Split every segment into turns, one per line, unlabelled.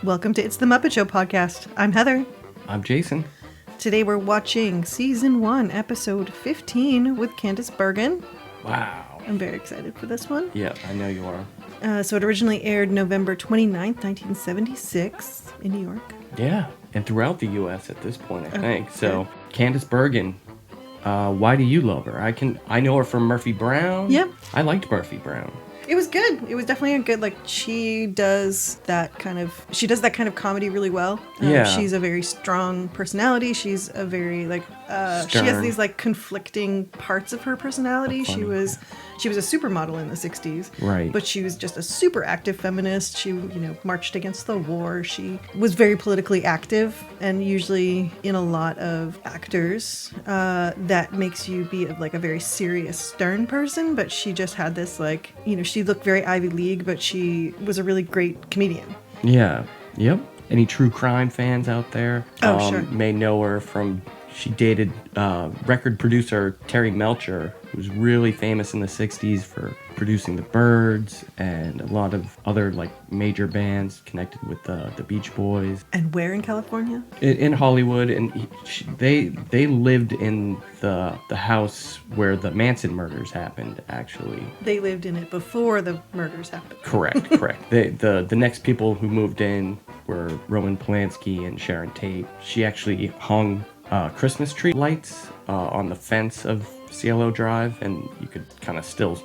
Welcome to It's the Muppet Show podcast. I'm Heather.
I'm Jason.
Today we're watching Season 1, Episode 15 with Candice Bergen.
Wow.
I'm very excited for this one.
Yeah, I know you are.
So it originally aired November 29th, 1976 in New York.
Yeah, and throughout the U.S. at this point, I think. So, Candice Bergen, why do you love her? I know her from Murphy Brown.
Yep.
I liked Murphy Brown.
It was good. It was definitely a good, she does that kind of comedy really well.
Yeah.
She's a very strong personality. She's a very, she has these, conflicting parts of her personality. She was a supermodel in the 60s.
Right.
But she was just a super active feminist. She, marched against the war. She was very politically active, and usually in a lot of actors, that makes you be a very serious, stern person. But she just had this, she looked very Ivy League, but she was a really great comedian.
Yeah. Yep. Any true crime fans out there?
Sure.
May know her from... She dated record producer Terry Melcher, who was really famous in the 60s for producing The Byrds and a lot of other major bands connected with the Beach Boys.
And where in California?
In Hollywood, and they lived in the house where the Manson murders happened. Actually,
they lived in it before the murders happened.
Correct. The next people who moved in were Roman Polanski and Sharon Tate. She actually hung Christmas tree lights on the fence of Cielo Drive, and you could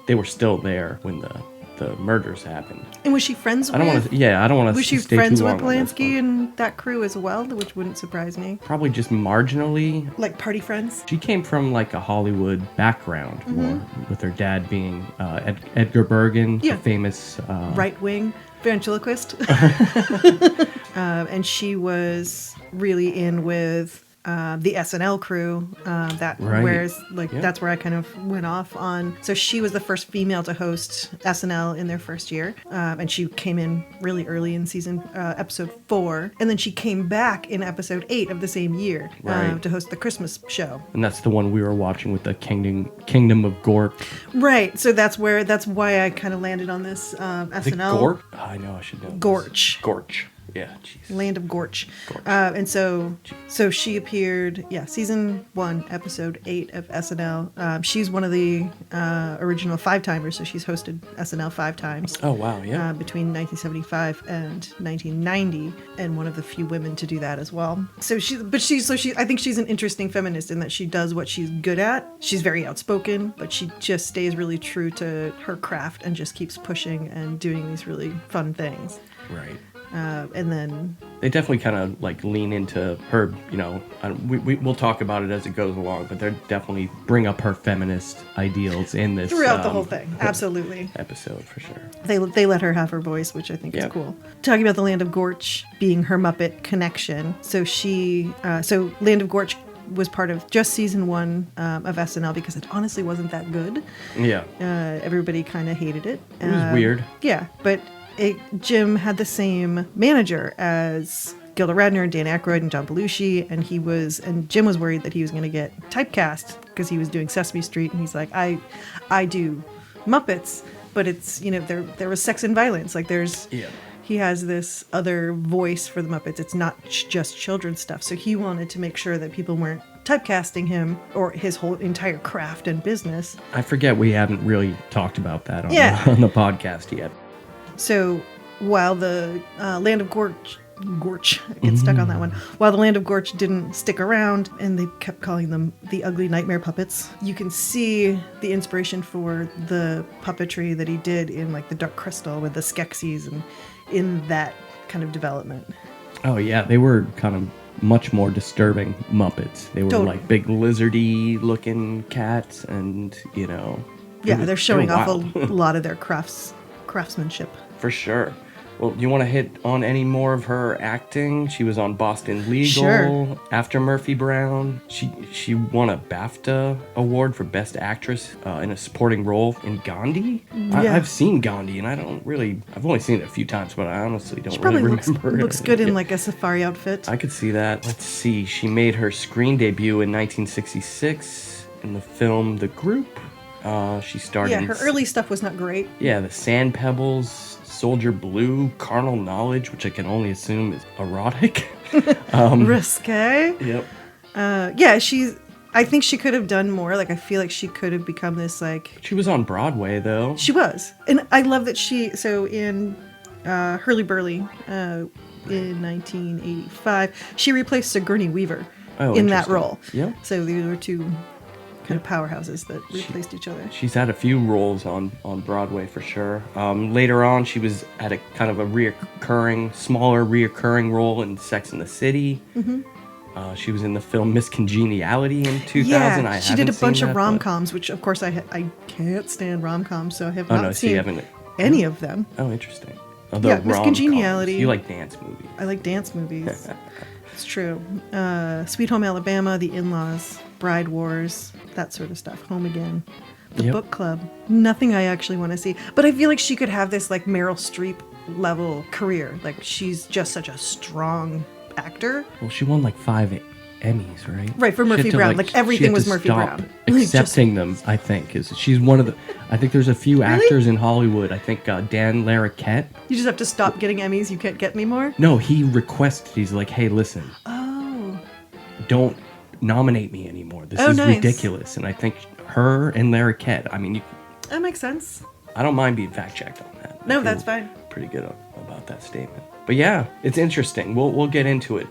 they were still there when the murders happened.
And was she friends with?
I don't want to.
Was she friends with Polanski and that crew as well? Which wouldn't surprise me.
Probably just marginally.
Like party friends.
She came from a Hollywood background, more with her dad being Edgar Bergen, the famous
right-wing ventriloquist. And she was really in with the SNL crew, that's where I kind of went off on. So she was the first female to host SNL in their first year, and she came in really early in episode 4, and then she came back in episode 8 of the same year to host the Christmas show.
And that's the one we were watching with the Kingdom of Gork.
Right. So that's why I kind of landed on this SNL.
Gork? I know I should know. Gorch. Yeah, jeez.
Land of Gorch. And so she appeared, season 1, episode 8 of SNL. She's one of the original 5-timers, so she's hosted SNL 5 times.
Oh, wow, yeah.
Between 1975 and 1990, and one of the few women to do that as well. I think she's an interesting feminist in that she does what she's good at. She's very outspoken, but she just stays really true to her craft and just keeps pushing and doing these really fun things.
Right.
And then
they definitely kind of lean into her, we'll talk about it as it goes along, but they definitely bring up her feminist ideals in this
throughout the whole thing. Absolutely.
Episode for sure.
They let her have her voice, which I think is cool. Talking about the Land of Gorch being her Muppet connection. So Land of Gorch was part of just season 1 of SNL because it honestly wasn't that good.
Yeah.
Everybody kind of hated it.
It was weird.
Yeah, but Jim had the same manager as Gilda Radner and Dan Aykroyd and John Belushi, and Jim was worried that he was going to get typecast because he was doing Sesame Street, and he's like, I do Muppets, but it's, there was sex and violence. He has this other voice for the Muppets. It's not just children's stuff. So he wanted to make sure that people weren't typecasting him or his whole entire craft and business.
I forget we haven't really talked about that on the podcast yet.
So while the Land of Gorch, I get stuck on that one. While the Land of Gorch didn't stick around and they kept calling them the Ugly Nightmare Puppets, you can see the inspiration for the puppetry that he did in The Dark Crystal with the Skeksis and in that kind of development. Oh yeah,
they were kind of much more disturbing Muppets. They were
totally.
Big lizardy looking cats, and
they're showing off a lot of their craftsmanship.
For sure. Well, do you want to hit on any more of her acting? She was on Boston Legal after Murphy Brown. She won a BAFTA award for Best Actress in a supporting role in Gandhi. Yeah. I've seen Gandhi, and I've only seen it a few times, but I honestly don't really remember.
Looks good in a safari outfit.
I could see that. Let's see. She made her screen debut in 1966 in the film The Group. She starred in...
her early stuff was not great.
Yeah, The Sand Pebbles Soldier Blue, Carnal Knowledge, which I can only assume is erotic.
Risque.
Yep.
Yeah, I think she could have done more. Like, I feel like she could have become this, like...
She was on Broadway, though.
She was. And I love that so in Hurly Burly in 1985, she replaced Sigourney Weaver in that role.
Yep.
So these were two kind of powerhouses that replaced each other.
She's had a few roles on Broadway for sure. Later on, she was at a kind of a smaller reoccurring role in Sex and the City. Mm-hmm. She was in the film Miss Congeniality in 2000.
Yeah, she did a bunch of rom-coms, which of course I can't stand rom-coms, so I have not seen any of them.
Oh, interesting.
Miss Congeniality.
You like dance movies.
I like dance movies. It's true. Sweet Home Alabama, The In-Laws, Bride Wars, that sort of stuff. Home Again. The Book Club. Nothing I actually want to see. But I feel like she could have this like Meryl Streep level career. Like, she's just such a strong actor.
Well, she won like 5 Emmys, right?
Right, for Murphy Brown. Like everything was Murphy Brown.
Accepting them, I think, is she's one of the. I think there's a few actors in Hollywood. I think Dan Larroquette.
You just have to stop getting Emmys. You can't get any more.
No, he requested. He's like, hey, listen.
Oh.
Don't nominate me anymore. This is ridiculous. And I think her and Larroquette. I mean,
that makes sense.
I don't mind being fact checked on that.
No, that's fine.
Pretty good about that statement. But yeah, it's interesting. We'll get into it.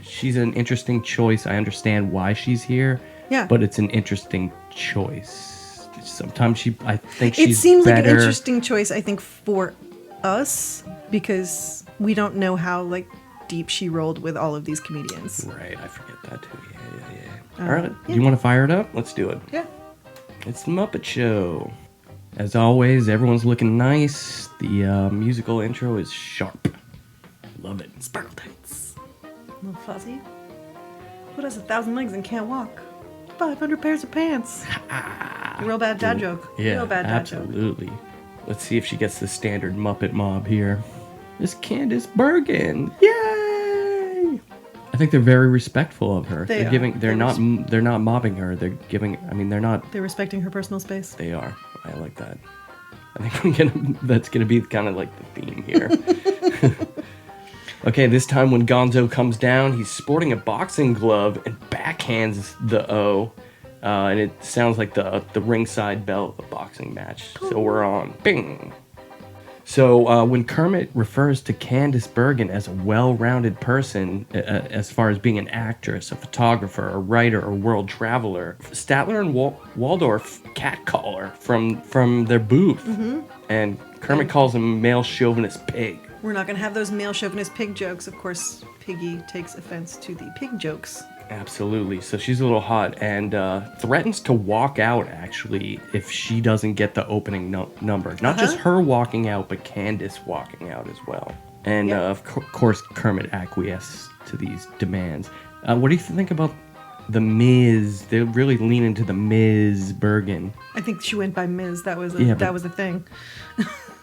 She's an interesting choice. I understand why she's here.
Yeah.
But it's an interesting choice. Sometimes I think
it
she's
seems
better.
like an interesting choice, I think, for us, because we don't know how like deep she rolled with all of these comedians.
Right, I forget that too. Yeah. All right, you want to fire it up? Let's do it.
Yeah.
It's the Muppet Show. As always, everyone's looking nice. The musical intro is sharp. Love it.
Sparkle tights. A little fuzzy. What has 1,000 legs and can't walk? 500 pairs of pants. Real bad dad joke.
Yeah,
real bad dad joke.
Absolutely. Let's see if she gets the standard Muppet mob here. Miss Candice Bergen. Yay! I think they're very respectful of her. They're not mobbing her. They're
respecting her personal space.
They are. I like that. I think that's gonna be kind of like the theme here. Okay, this time when Gonzo comes down, he's sporting a boxing glove and backhands the O. And it sounds like the ringside bell of a boxing match. So we're on. Bing! So when Kermit refers to Candice Bergen as a well-rounded person, as far as being an actress, a photographer, a writer, or world traveler, Statler and Waldorf catcall her from their booth. Mm-hmm. And Kermit calls him male chauvinist pig.
We're not going to have those male chauvinist pig jokes. Of course, Piggy takes offense to the pig jokes.
Absolutely. So she's a little hot and threatens to walk out, actually, if she doesn't get the opening number. Not just her walking out, but Candice walking out as well. And, of course, Kermit acquiesces to these demands. What do you think about the Ms.? They really lean into the Ms. Bergen.
I think she went by Ms. That was a thing.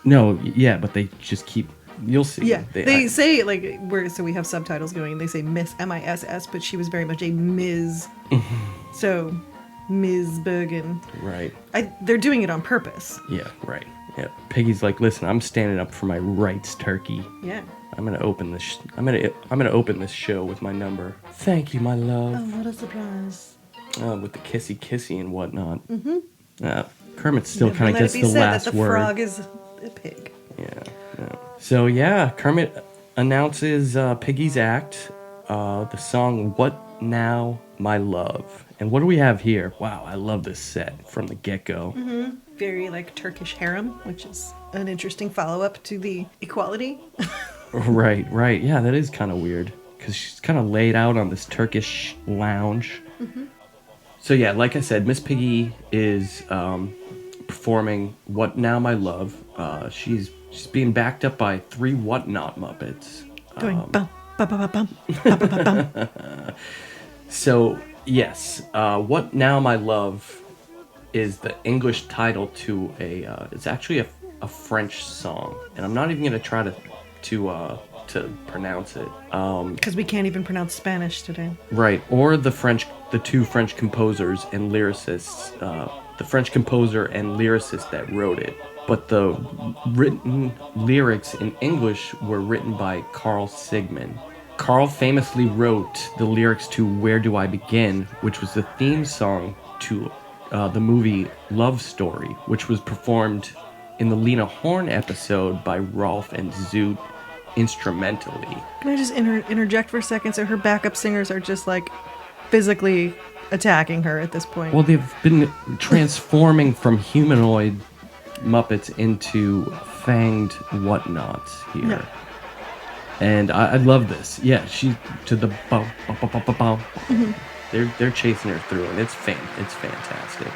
No, yeah, but they just keep... You'll see.
Yeah, they say so we have subtitles going. And they say Miss M-I-S-S, but she was very much a Ms. So, Ms. Bergen.
Right.
They're doing it on purpose.
Yeah, right. Yeah. Piggy's like, listen, I'm standing up for my rights, Turkey.
Yeah.
I'm gonna open this. I'm gonna open this show with my number. Thank you, my love.
Oh, what a surprise.
With the kissy and whatnot. Mm-hmm. Kermit still kind of gets the last
that the
word.
Frog is a pig.
Yeah. So yeah, Kermit announces Piggy's act, the song "What Now, My Love," and what do we have here? Wow, I love this set from the get-go.
Mm-hmm. Very like Turkish harem, which is an interesting follow-up to the Equality.
Right. Yeah, that is kind of weird because she's kind of laid out on this Turkish lounge. Mm-hmm. So yeah, like I said, Miss Piggy is performing "What Now, My Love." She's being backed up by 3 Whatnot Muppets.
Going bum, bum, bum, bum, bum, bum, bum, bum.
So, yes, What Now, My Love is the English title to it's actually a French song. And I'm not even going to try to pronounce it.
Because we can't even pronounce Spanish today.
Right, or the 2 French composers and lyricists, the French composer and lyricist that wrote it. but the written lyrics in English were written by Carl Sigman. Carl famously wrote the lyrics to Where Do I Begin, which was the theme song to the movie Love Story, which was performed in the Lena Horne episode by Rolf and Zoot instrumentally.
Can I just interject for a second? So her backup singers are just like physically attacking her at this point.
Well, they've been transforming from humanoid Muppets into fanged whatnots here.
Yeah.
And I love this. Yeah, she to the bow, bow, bow, bow, bow, bow.
Mm-hmm.
They're chasing her through, and it's fantastic.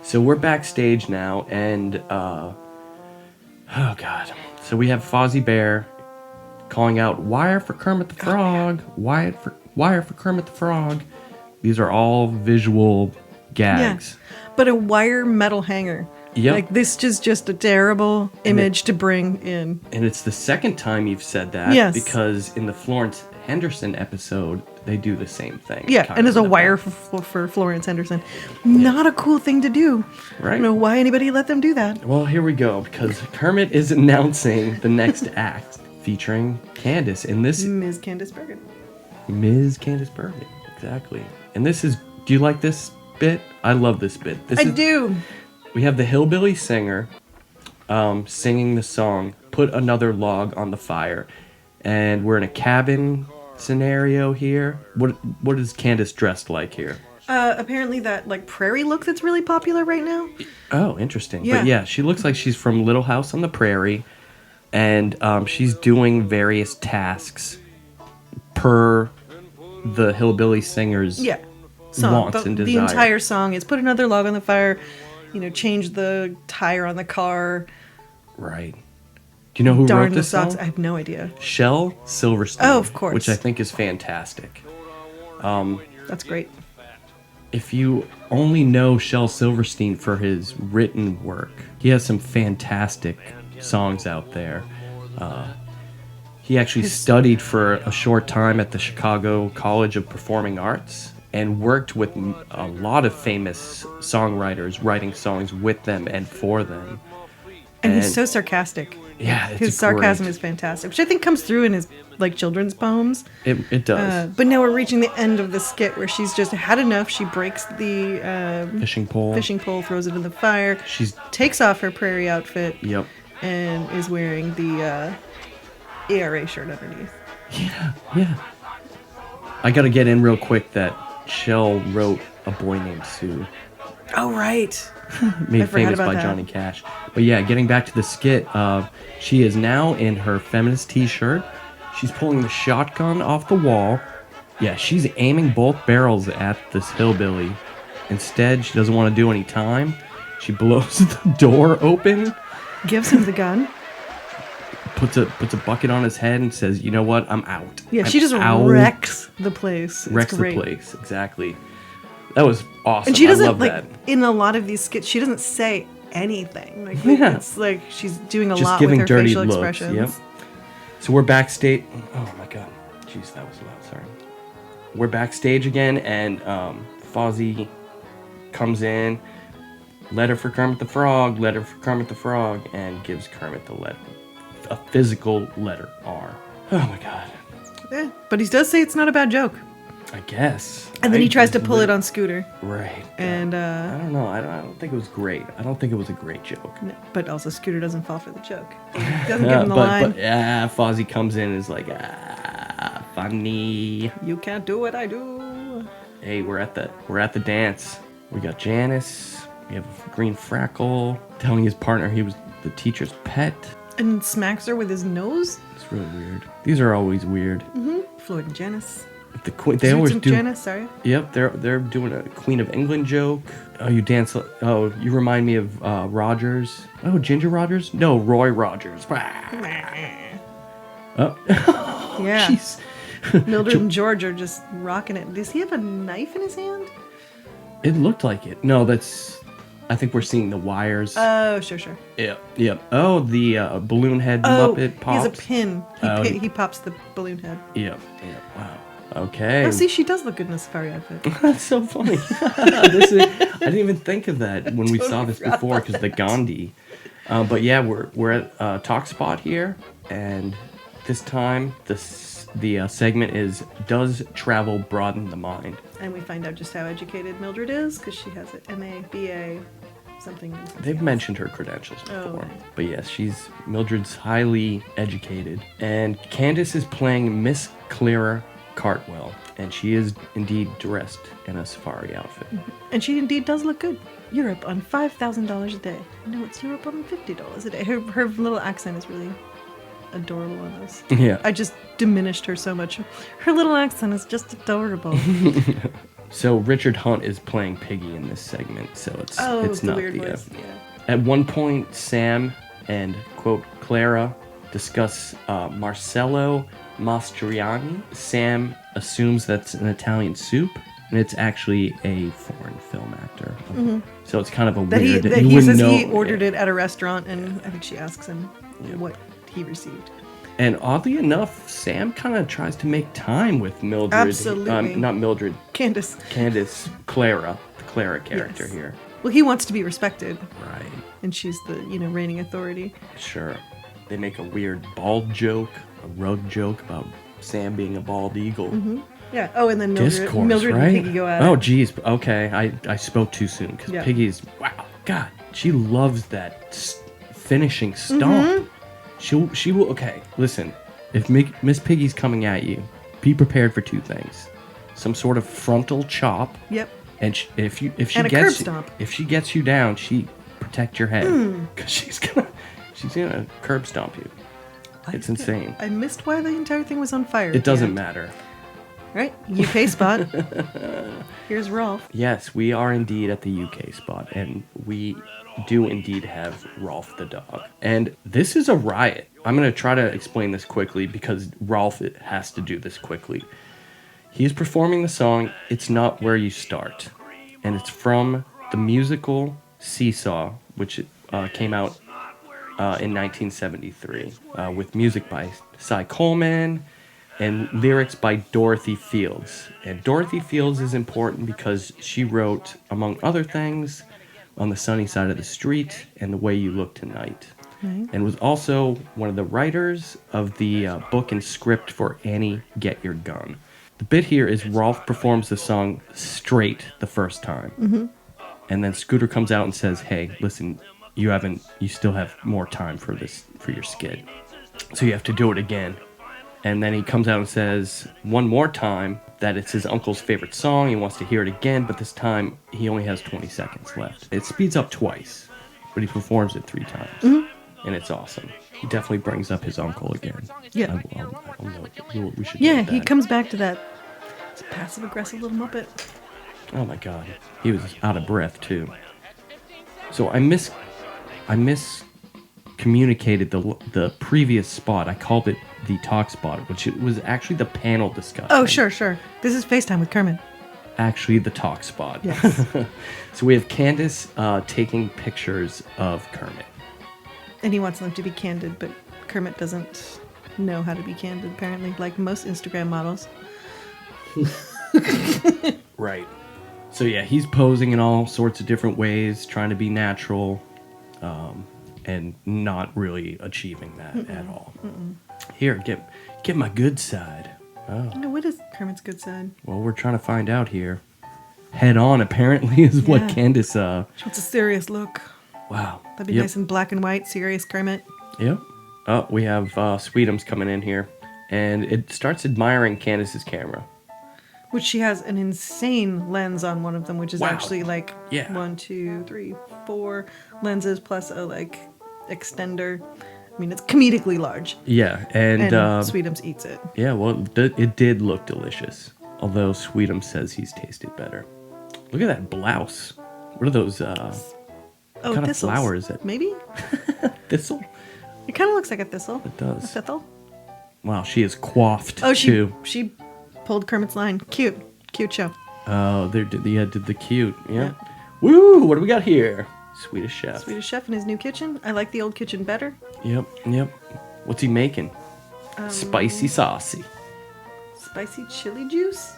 So we're backstage now, and oh god. So we have Fozzie Bear calling out "Wire for Kermit the Frog, wire for Kermit the Frog." These are all visual gags.
Yeah. But a wire metal hanger.
Yep.
Like, this is just a terrible image to bring in.
And it's the second time you've said that.
Yes.
Because in the Florence Henderson episode, they do the same thing.
Yeah, and there's a wire for Florence Henderson. Not a cool thing to do.
Right.
I don't know why anybody let them do that.
Well, here we go, because Kermit is announcing the next act featuring Candice. And this...
Ms. Candice Bergen.
Ms. Candice Bergen, exactly. And this is... Do you like this bit? I love this bit.
I do.
We have the hillbilly singer singing the song, Put Another Log on the Fire. And we're in a cabin scenario here. What is Candice dressed like here?
Apparently that like prairie look that's really popular right now.
Oh, interesting.
Yeah.
But yeah, she looks like she's from Little House on the Prairie. And she's doing various tasks per the hillbilly singer's wants and desires.
The entire song is put another log on the fire, change the tire on the car.
Right. Do you know who
Darn
wrote this
the socks.
song?
I have no idea.
Shel Silverstein.
Oh, of course.
Which I think is fantastic.
That's great.
If you only know Shel Silverstein for his written work, he has some fantastic songs out there. He actually studied for a short time at the Chicago College of Performing Arts and worked with a lot of famous songwriters, writing songs with them and for them.
And he's so sarcastic.
Yeah, it's
his sarcasm
great.
is fantastic, which I think comes through in his like children's poems.
It does.
But now we're reaching the end of the skit where she's just had enough. She breaks the
Fishing pole,
throws it in the fire. She takes off her prairie outfit.
Yep.
And is wearing the ERA shirt underneath.
Yeah. I got to get in real quick that Shel wrote A Boy Named Sue.
Oh, right.
Made famous by Johnny Cash. But yeah, getting back to the skit, she is now in her feminist t-shirt. She's pulling the shotgun off the wall. Yeah, she's aiming both barrels at this hillbilly. Instead, she doesn't want to do any time. She blows the door open.
Gives him the gun.
Puts a bucket on his head and says, "You know what? I'm out."
Yeah,
I'm
she just
out.
wrecks the place.
Wrecks the place, exactly. That was awesome.
And she doesn't,
I love
like,
that.
in a lot of these skits, she doesn't say anything. Like,
Yeah.
it's like she's doing a
Just
lot
giving
with her
dirty
facial
looks.
expressions.
Yep. So we're backstage. Oh my god. Jeez, that was loud. Sorry. We're backstage again, and Fozzie comes in. Letter for Kermit the Frog. Letter for Kermit the Frog, and gives Kermit the letter, a physical letter R. Oh my god.
Yeah, but he does say it's not a bad joke.
I guess.
And then he tries to pull it on Scooter.
Right.
And
I don't know. I don't think it was great. I don't think it was a great joke.
No, but also Scooter doesn't fall for the joke. He doesn't give him the line.
But Fozzie comes in and is like, funny.
You can't do what I do.
Hey, we're at the dance. We got Janice. We have Green Frackle telling his partner he was the teacher's pet.
And smacks her with his nose.
It's really weird. These are always weird.
Mm-hmm. Floyd and Janice.
They always do.
Janice, sorry.
Yep, they're doing a Queen of England joke. Oh, you dance. Oh, you remind me of Rogers. Oh, Ginger Rogers? No, Roy Rogers. Oh.
Yeah.
Jeez.
Mildred and George are just rocking it. Does he have a knife in his hand?
It looked like it. No, I think we're seeing the wires.
Oh, sure.
Yep. Oh, the balloon head Muppet pops.
He has a pin. He pops the balloon head.
Yep. Wow. Okay.
Oh, see, she does look good in a safari outfit.
That's so funny. I didn't even think of that when we saw this before, because the Gandhi But yeah, we're at Talk Spot here, and this time the segment is Does Travel Broaden the Mind?
And we find out just how educated Mildred is because she has an MA, BA, something.
They've mentioned her credentials before.
okay.
But yes, Mildred's highly educated. And Candice is playing Miss Clara Cartwell, and she is indeed dressed in a safari outfit.
And she indeed does look good. Europe on $5,000 a day. No, it's Europe on $50 a day. Her little accent is really adorable on this.
Yeah.
I just diminished her so much. Her little accent is just adorable.
So Richard Hunt is playing Piggy in this segment, so it's
the
not
weird
the.
voice. Yeah.
At one point, Sam and quote Clara discuss Marcello Mastroianni. Sam assumes that's an Italian soup, and it's actually a foreign film actor. Mm-hmm. So it's kind of a weird.
He says he ordered it at a restaurant, and I think she asks him what he received.
And oddly enough, Sam kind of tries to make time with Mildred.
Absolutely.
Not Mildred.
Candice.
Clara. The Clara character here.
Well, he wants to be respected.
Right.
And she's the, reigning authority.
Sure. They make a weird bald joke, a rug joke about Sam being a bald eagle.
Mm-hmm. Yeah. Oh, and then
Discourse,
Mildred
right?
and Piggy go at it.
Oh, geez. Okay. I spoke too soon because Piggy's, wow, God, she loves that finishing stomp.
Mm-hmm.
She will. Okay, listen. If Miss Piggy's coming at you, be prepared for two things: some sort of frontal chop.
Yep.
And if she
a curb
gets
stomp.
If she gets you down, she protect your head because she's gonna curb stomp you. It's insane.
I missed why the entire thing was on fire.
It doesn't matter.
Right, UK spot. Here's Rolf.
Yes, we are indeed at the UK spot, and we do indeed have Rolf the dog. And this is a riot. I'm going to try to explain this quickly because Rolf has to do this quickly. He's performing the song It's Not Where You Start, and it's from the musical Seesaw, which came out in 1973 with music by Cy Coleman and lyrics by Dorothy Fields. And Dorothy Fields is important because she wrote, among other things, On the Sunny Side of the Street and The Way You Look Tonight.
Right.
And was also one of the writers of the book and script for Annie, Get Your Gun. The bit here is Rolf performs the song straight the first time. Mm-hmm. And then Scooter comes out and says, hey, listen, you still have more time for your skit. So you have to do it again. And then he comes out and says one more time that it's his uncle's favorite song. He wants to hear it again, but this time he only has 20 seconds left. It speeds up twice, but he performs it 3 times. Mm-hmm. And it's awesome. He definitely brings up his uncle again.
Yeah.
I'll know. We should
Yeah,
note
he
that.
comes back to that passive-aggressive little Muppet.
Oh my God. He was out of breath, too. So I miscommunicated the previous spot. I called it the talk spot, which it was actually the panel discussion.
Oh, sure. This is FaceTime with Kermit.
Actually, the talk spot.
Yes.
So we have Candice taking pictures of Kermit.
And he wants them to be candid, but Kermit doesn't know how to be candid, apparently, like most Instagram models.
Right. So yeah, he's posing in all sorts of different ways, trying to be natural, and not really achieving that at all. Here, get my good side. Oh.
No, what is Kermit's good side?
Well, we're trying to find out here. Head on, apparently, is what Candice.
She wants a serious look.
Wow.
That'd be nice in black and white, serious Kermit.
Yep. Oh, we have Sweetums coming in here, and it starts admiring Candice's camera.
Which she has an insane lens on one of them, which is actually like 1, 2, 3, 4 lenses plus a like extender. I mean, it's comedically large.
Yeah, and
Sweetums eats it.
Yeah, well, it did look delicious. Although Sweetums says he's tasted better. Look at that blouse. What are those? What kind of flower is it?
Maybe?
Thistle?
It kind of looks like a thistle.
It does.
A thistle.
Wow, she is coiffed.
Oh,
too.
she pulled Kermit's line. Cute show.
Oh, did the cute. Yeah. Woo! What do we got here? Swedish chef.
Swedish chef in his new kitchen. I like the old kitchen better.
Yep. What's he making? Spicy saucy.
Spicy chili juice?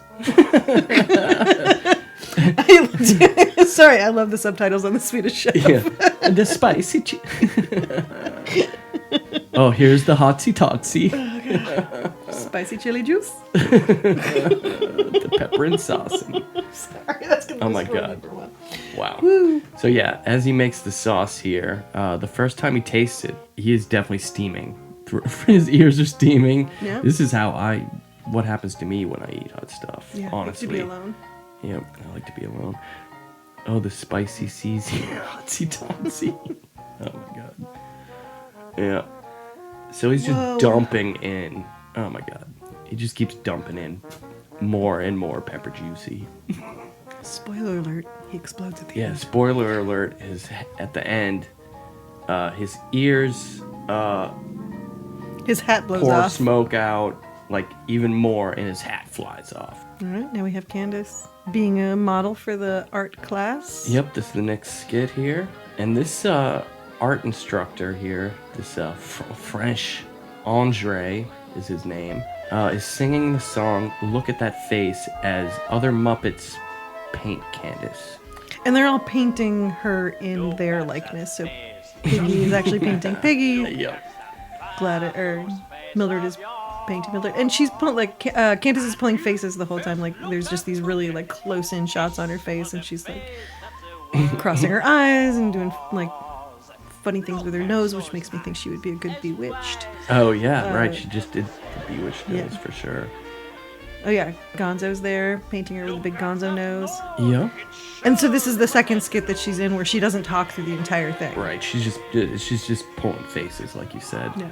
So Sorry, I love the subtitles on the Swedish Chef.
Yeah. The spicy Oh, here's the hotsy totsy.
Spicy chili juice.
The pepper and sauce.
Sorry, that's gonna
Oh my
destroy
God.
me for a while.
Wow.
Woo.
So yeah, as he makes the sauce here, the first time he tastes it, he is definitely steaming. His ears are steaming.
Yeah.
This is what happens to me when I eat hot stuff.
Yeah,
honestly.
to be alone.
Yep, I like to be alone. Oh, the spicy seasoning. Hotsy totsy. Oh my God. Yeah. So he's just
Whoa.
dumping in. Oh my God. He just keeps dumping in more and more pepper juicy.
Spoiler alert, he explodes at the
Yeah,
end.
spoiler alert is at the end. His ears
His hat blows
pour
off.
smoke out, like even more, and his hat flies off.
All right, now we have Candice being a model for the art class.
Yep, this is the next skit here. And this art instructor here, this French Andre is his name, is singing the song Look at That Face as other Muppets paint Candice.
And they're all painting her in their likeness. So Piggy is actually painting Piggy.
Yep.
Mildred is painting Mildred. And she's Candice is pulling faces the whole time. Like there's just these really like close in shots on her face, and she's like crossing her eyes and doing like funny things with her nose, which makes me think she would be a good Bewitched.
Oh yeah, right. She just did the Bewitched nose for sure.
Oh yeah, Gonzo's there, painting her with a big Gonzo nose.
Yeah.
And so this is the second skit that she's in where she doesn't talk through the entire thing.
Right. She's just pulling faces, like you said.
Yeah.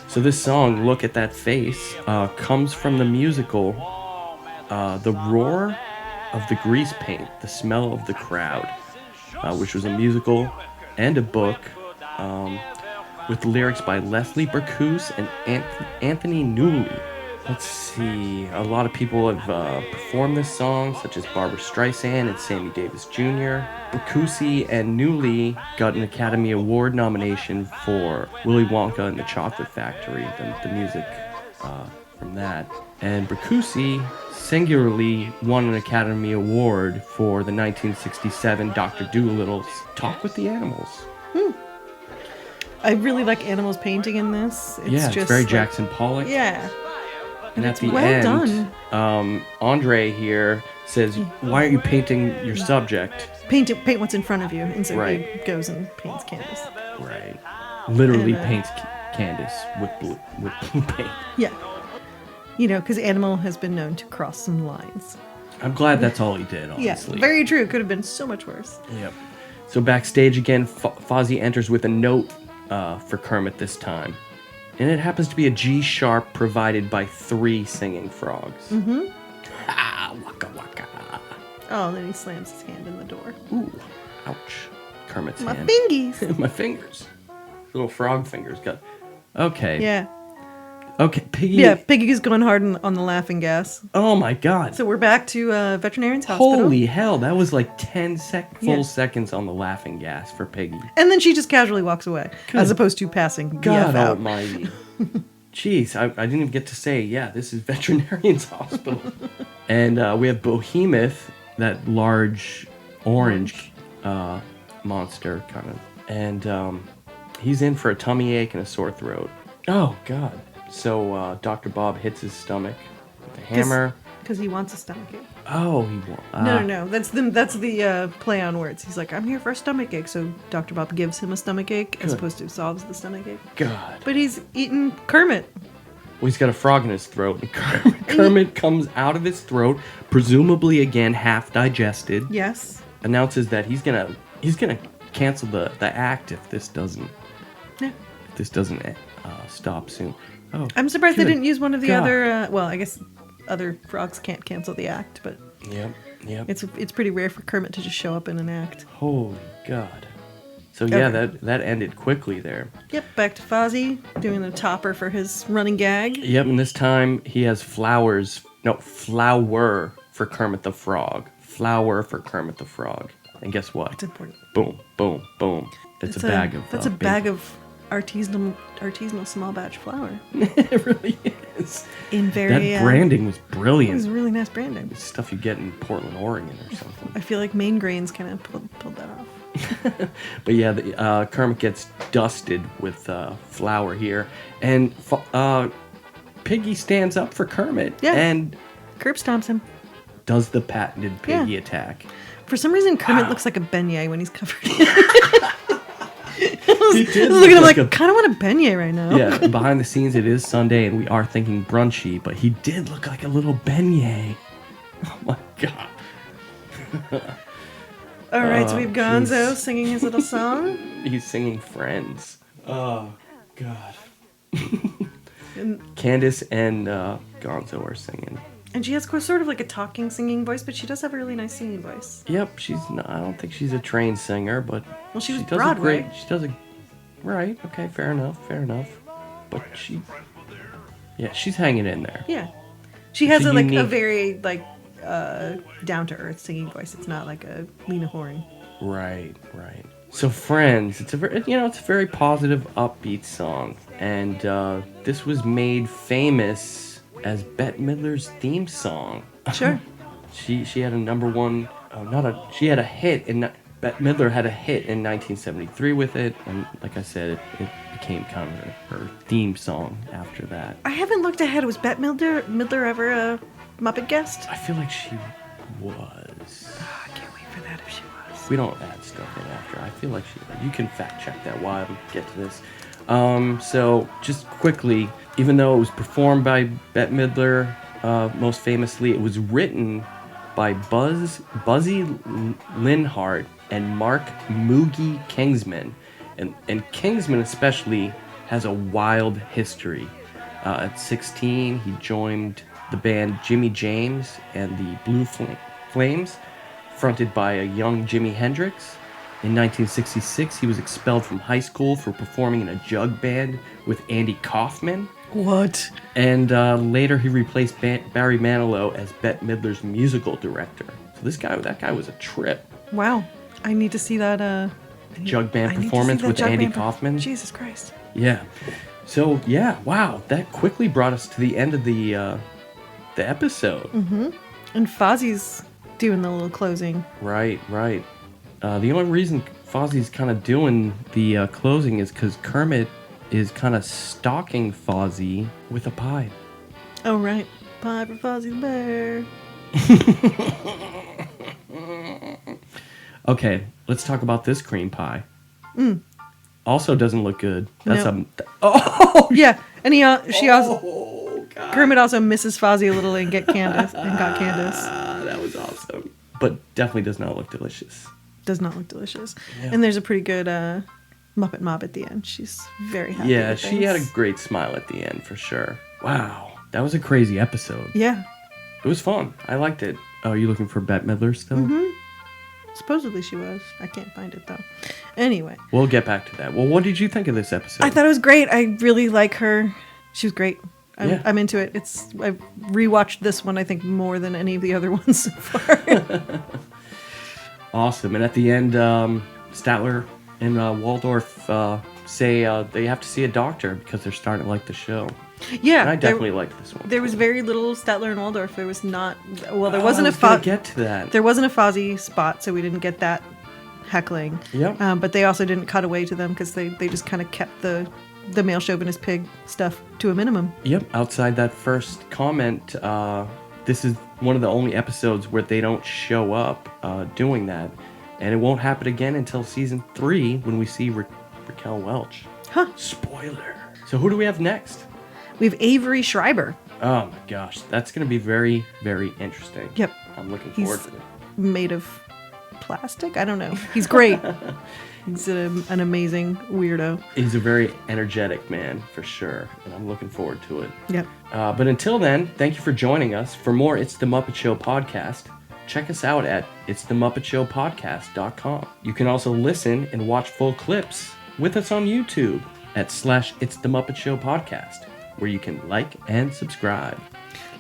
So this song, Look at That Face, comes from the musical The Roar of the Grease Paint, The Smell of the Crowd, which was a musical and a book with lyrics by Leslie Bercuse and Anthony Newley. Let's see. A lot of people have performed this song, such as Barbra Streisand and Sammy Davis Jr. Bercuse and Newley got an Academy Award nomination for Willy Wonka and the Chocolate Factory, the music from that. And Bercuse singularly won an Academy Award for the 1967 Dr. Doolittle's Talk with the Animals.
I really like Animals painting in this.
It's very Jackson Pollock.
Yeah.
And at
it's
the
well
end,
done.
Andre here says, "Why aren't you painting your subject?"
Paint what's in front of you. And so
Right.
he goes and paints Candice.
Right. Literally
And,
paints Candice with blue paint.
Yeah. You know, because Animal has been known to cross some lines.
I'm glad that's all he did,
Yeah,
honestly.
very true. Could have been so much worse.
Yep. So backstage again, Fozzie enters with a note for Kermit this time. And it happens to be a G sharp provided by 3 singing frogs. Mm-hmm. Ah, waka waka.
Oh, and then he slams his hand in the door.
Ooh, ouch. Kermit's
My
hand.
fingies.
My fingers. Little frog fingers got. Okay.
Yeah.
Okay, Piggy.
Yeah, Piggy's going hard on the laughing gas.
Oh my God.
So we're back to Veterinarian's Hospital.
Holy hell, that was like 10 full
Yeah.
seconds on the laughing gas for Piggy.
And then she just casually walks away, as opposed to passing the
God
F out.
almighty. Jeez, I didn't even get to say, yeah, this is Veterinarian's Hospital. And we have Behemoth, that large orange monster, kind of. And he's in for a tummy ache and a sore throat. Oh, God. So Dr. Bob hits his stomach with a hammer.
Because he wants a stomachache.
Oh, he won't.
No. That's the play on words. He's like, I'm here for a stomachache. So Dr. Bob gives him a stomachache as opposed to solves the stomachache.
God.
But he's eating Kermit.
Well, he's got a frog in his throat. And Kermit comes out of his throat, presumably again half digested.
Yes.
Announces that he's gonna cancel the act if this doesn't stop soon. Oh,
I'm surprised they
good
didn't use one of the
God.
other. Well, I guess other frogs can't cancel the act, but
Yep.
it's pretty rare for Kermit to just show up in an act.
Holy God. So yeah,
Okay.
that ended quickly there.
Yep, back to Fozzie doing the topper for his running gag.
Yep, and this time he has flour for Kermit the Frog. Flour for Kermit the Frog. And guess what?
It's important.
Boom, boom, boom. It's a bag of.
That's a bag of artisanal small batch flour.
It really is.
In very
That branding was
it
brilliant.
was really nice branding.
It's stuff you get in Portland, Oregon or something.
I feel like Main Grains kind of pulled that off.
But yeah, Kermit gets dusted with flour here. And Piggy stands up for Kermit.
Yeah.
And
Curb stomps him.
does the patented Piggy attack.
For some reason, Kermit looks like a beignet when he's covered.
He did
Look at him
look
like, I kind of want a beignet right now.
Yeah, behind the scenes, it is Sunday, and we are thinking brunchy, but he did look like a little beignet. Oh my god.
All right, so we have Gonzo
jeez.
singing his little song.
He's singing Friends. Oh god.
And,
Candice and Gonzo are singing.
and she has sort of like a talking singing voice, but she does have a really nice singing voice.
Yep, I don't think she's a trained singer, but
Well, she was
does
Broadway.
she does a right. Okay, fair enough. But she's hanging in there.
Yeah. She has
It's a
a
unique-
very down to earth singing voice. It's not like a Lena Horne.
Right. So Friends, it's a very positive, upbeat song, and this was made famous as Bette Midler's theme song.
Sure.
She had a number one, she had a hit Bette Midler had a hit in 1973 with it, and like I said, it became kind of her theme song after that.
I haven't looked ahead. Was Bette Midler ever a Muppet guest?
I feel like she was.
I can't wait for that if she was.
We don't add stuff in after. I feel like you can fact check that while we get to this. So just quickly, even though it was performed by Bette Midler, most famously, it was written by Buzzy Linhart and Mark Moogie Kingsman. And Kingsman especially has a wild history. At 16, he joined the band Jimmy James and the Blue Flames, fronted by a young Jimi Hendrix. In 1966, he was expelled from high school for performing in a jug band with Andy Kaufman.
What?
And later he replaced Barry Manilow as Bette Midler's musical director. So that guy was a trip.
Wow. I need to see that
Jug band
I need to
performance
see that
with
jug
Andy
band
Kaufman.
Jesus Christ.
Yeah. So yeah, wow, that quickly brought us to the end of the episode.
Mm-hmm. And Fozzie's doing the little closing.
Right. The only reason Fozzie's kind of doing the closing is because Kermit is kind of stalking Fozzie with a pie.
Oh, right. Pie for Fozzie the Bear.
Okay, let's talk about this cream pie. Also doesn't look good. That's
No.
yeah.
And she also
Oh god.
Kermit also misses Fozzie a little and got Candice.
That was awesome. But definitely does not look delicious.
Does not look delicious.
Yeah.
And there's a pretty good Muppet Mob at the end. She's very happy.
Yeah,
with
she had a
things.
great smile at the end for sure. Wow, that was a crazy episode.
Yeah.
It was fun. I liked it. Oh, are you looking for Bette Midler still?
Mm-hmm. Supposedly she was. I can't find it though. Anyway.
We'll get back to that. Well, what did you think of this episode?
I thought it was great. I really like her. She was great.
Yeah.
I'm into it. I've rewatched this one, I think, more than any of the other ones so far.
Awesome. And at the end, Statler and Waldorf say they have to see a doctor because they're starting to like the show.
Yeah.
And I definitely liked this one.
There was very little Statler and Waldorf. There was not. Well, there
I
wasn't
was
a
gonna get to that.
There wasn't a Fozzie spot, so we didn't get that heckling.
Yep.
But they also didn't cut away to them because they just kind of kept the male chauvinist pig stuff to a minimum.
Yep. Outside that first comment, this is one of the only episodes where they don't show up doing that. And it won't happen again until season 3 when we see Raquel Welch.
Huh.
Spoiler. So who do we have next?
We have Avery Schreiber.
Oh my gosh. That's going to be very, very interesting.
Yep.
I'm looking
He's
forward to it.
made of plastic? I don't know. He's great. He's an amazing weirdo.
He's a very energetic man, for sure, and I'm looking forward to it.
Yep.
But until then, thank you for joining us. For more It's the Muppet Show podcast, check us out at itsthemuppetshowpodcast.com. You can also listen and watch full clips with us on YouTube at /It's the Muppet Show podcast, where you can like and subscribe.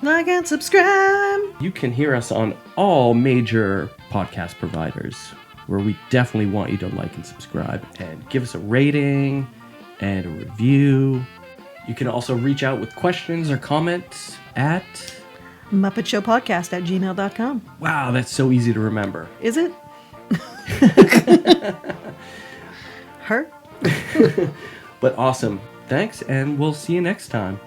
Like and subscribe.
You can hear us on all major podcast providers, where we definitely want you to like and subscribe and give us a rating and a review. You can also reach out with questions or comments at
MuppetShowPodcast@gmail.com.
Wow, that's so easy to remember.
Is it? Her?
But awesome. Thanks, and we'll see you next time.